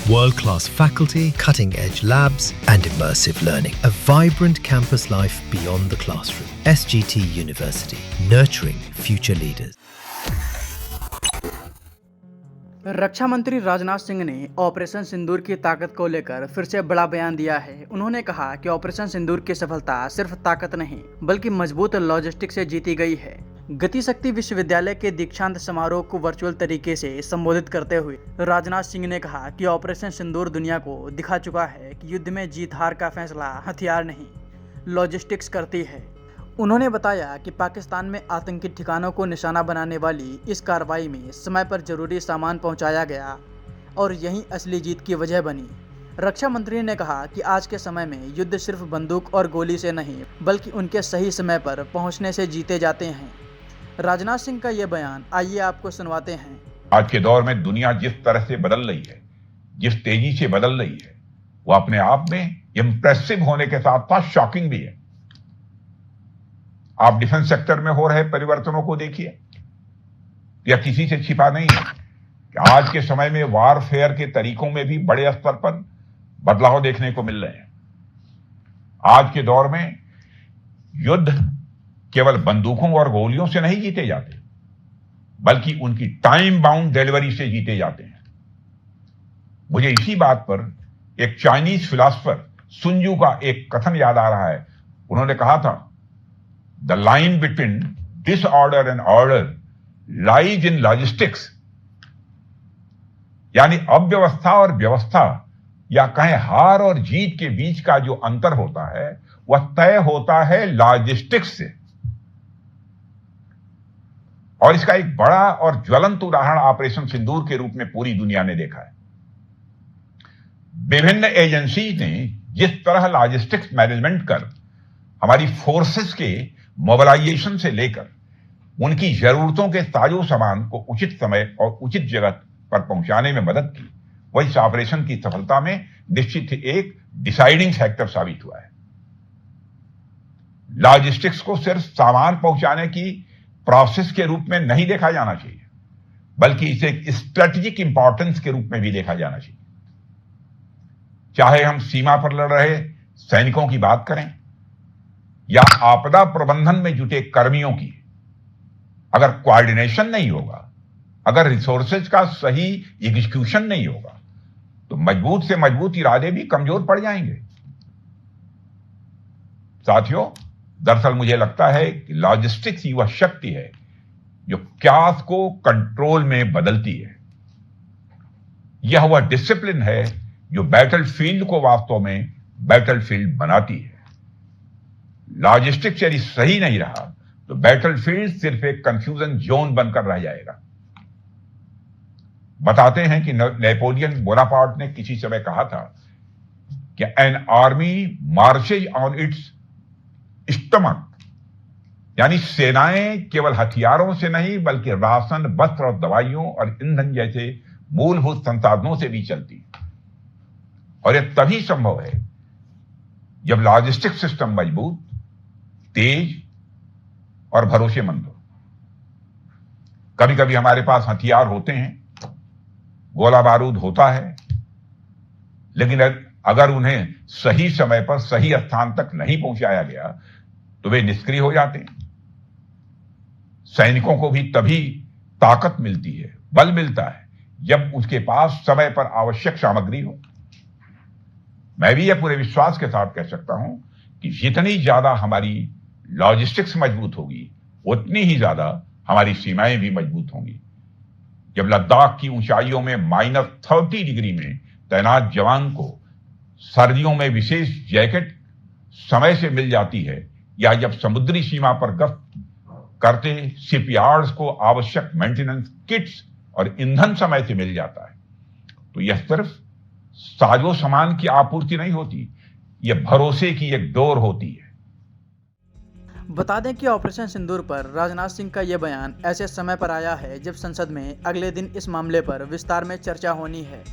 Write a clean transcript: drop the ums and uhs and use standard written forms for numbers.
World-class faculty, cutting-edge labs, and immersive learning. A vibrant campus life beyond the classroom. SGT University, nurturing future leaders. रक्षा मंत्री राजनाथ सिंह ने operation सिंदूर की ताकत को लेकर फिर से बड़ा बयान दिया है। उन्होंने कहा कि ऑपरेशन सिंदूर की सफलता सिर्फ ताकत नहीं बल्कि मजबूत लॉजिस्टिक से जीती गई है। गति शक्ति विश्वविद्यालय के दीक्षांत समारोह को वर्चुअल तरीके से संबोधित करते हुए राजनाथ सिंह ने कहा कि ऑपरेशन सिंदूर दुनिया को दिखा चुका है कि युद्ध में जीत हार का फैसला हथियार नहीं, लॉजिस्टिक्स करती है। उन्होंने बताया कि पाकिस्तान में आतंकी ठिकानों को निशाना बनाने वाली इस कार्रवाई में समय पर जरूरी सामान पहुंचाया गया और यही असली जीत की वजह बनी। रक्षा मंत्री ने कहा कि आज के समय में युद्ध सिर्फ बंदूक और गोली से नहीं बल्कि उनके सही समय पर पहुंचने से जीते जाते हैं। राजनाथ सिंह का ये बयान आइए आपको सुनवाते हैं। आज के दौर में दुनिया जिस तरह से बदल रही है, जिस तेजी से बदल रही है, वो अपने आप में इम्प्रेसिव होने के साथ साथ शॉकिंग भी है। आप डिफेंस सेक्टर में हो रहे परिवर्तनों को देखिए, यह किसी से छिपा नहीं है कि आज के समय में वारफेयर के तरीकों में भी बड़े स्तर पर बदलाव देखने को मिल रहे हैं। आज के दौर में युद्ध केवल बंदूकों और गोलियों से नहीं जीते जाते बल्कि उनकी टाइम बाउंड डिलीवरी से जीते जाते हैं। मुझे इसी बात पर एक चाइनीज फिलॉसफर सुन यू का एक कथन याद आ रहा है। उन्होंने कहा था, The line between disorder and order lies in logistics. यानी अव्यवस्था और व्यवस्था या कहें हार और जीत के बीच का जो अंतर होता है वह तय होता है लॉजिस्टिक्स से। और इसका एक बड़ा और ज्वलंत उदाहरण ऑपरेशन सिंदूर के रूप में पूरी दुनिया ने देखा है। विभिन्न एजेंसी ने जिस तरह लॉजिस्टिक्स मैनेजमेंट कर हमारी फोर्सेस के मोबिलाइजेशन से लेकर उनकी जरूरतों के साजो सामान को उचित समय और उचित जगह पर पहुंचाने में मदद की, वह इस ऑपरेशन की सफलता में निश्चित ही एक डिसाइडिंग फैक्टर साबित हुआ है। लॉजिस्टिक्स को सिर्फ सामान पहुंचाने की प्रोसेस के रूप में नहीं देखा जाना चाहिए बल्कि इसे एक स्ट्रेटेजिक इंपॉर्टेंस के रूप में भी देखा जाना चाहिए। चाहे हम सीमा पर लड़ रहे सैनिकों की बात करें या आपदा प्रबंधन में जुटे कर्मियों की, अगर कोऑर्डिनेशन नहीं होगा, अगर रिसोर्सेज का सही एग्जीक्यूशन नहीं होगा तो मजबूत से मजबूत इरादे भी कमजोर पड़ जाएंगे। साथियों, दरअसल मुझे लगता है कि लॉजिस्टिक्स ही वह शक्ति है जो कैओस को कंट्रोल में बदलती है। यह वह डिसिप्लिन है जो बैटलफील्ड को वास्तव में बैटलफील्ड बनाती है। लॉजिस्टिक्स यदि सही नहीं रहा तो बैटलफील्ड सिर्फ एक कंफ्यूजन जोन बनकर रह जाएगा। बताते हैं कि नेपोलियन बोनापार्ट ने किसी समय कहा था कि an army marches on it's stomach, यानी सेनाएं केवल हथियारों से नहीं बल्कि राशन, वस्त्र और दवाइयों और ईंधन जैसे मूलभूत संसाधनों से भी चलती। और यह तभी संभव है जब लॉजिस्टिक सिस्टम मजबूत, तेज और भरोसेमंद हो। कभी कभी हमारे पास हथियार होते हैं, गोला बारूद होता है, लेकिन अगर उन्हें सही समय पर सही स्थान तक नहीं पहुंचाया गया तो वे निष्क्रिय हो जाते हैं। सैनिकों को भी तभी ताकत मिलती है, बल मिलता है जब उसके पास समय पर आवश्यक सामग्री हो। मैं भी यह पूरे विश्वास के साथ कह सकता हूं कि जितनी ज्यादा हमारी लॉजिस्टिक्स मजबूत होगी उतनी ही ज्यादा हमारी सीमाएं भी मजबूत होंगी। जब लद्दाख की ऊंचाइयों में -30 डिग्री में तैनात जवान को सर्दियों में विशेष जैकेट समय से मिल जाती है या जब समुद्री सीमा पर गश्त करते शिपयार्ड्स को आवश्यक मेंटेनेंस किट्स और ईंधन समय से मिल जाता है तो यह सिर्फ साजो सामान की आपूर्ति नहीं होती, यह भरोसे की एक डोर होती है। बता दें कि ऑपरेशन सिंदूर पर राजनाथ सिंह का यह बयान ऐसे समय पर आया है जब संसद में अगले दिन इस मामले पर विस्तार में चर्चा होनी है।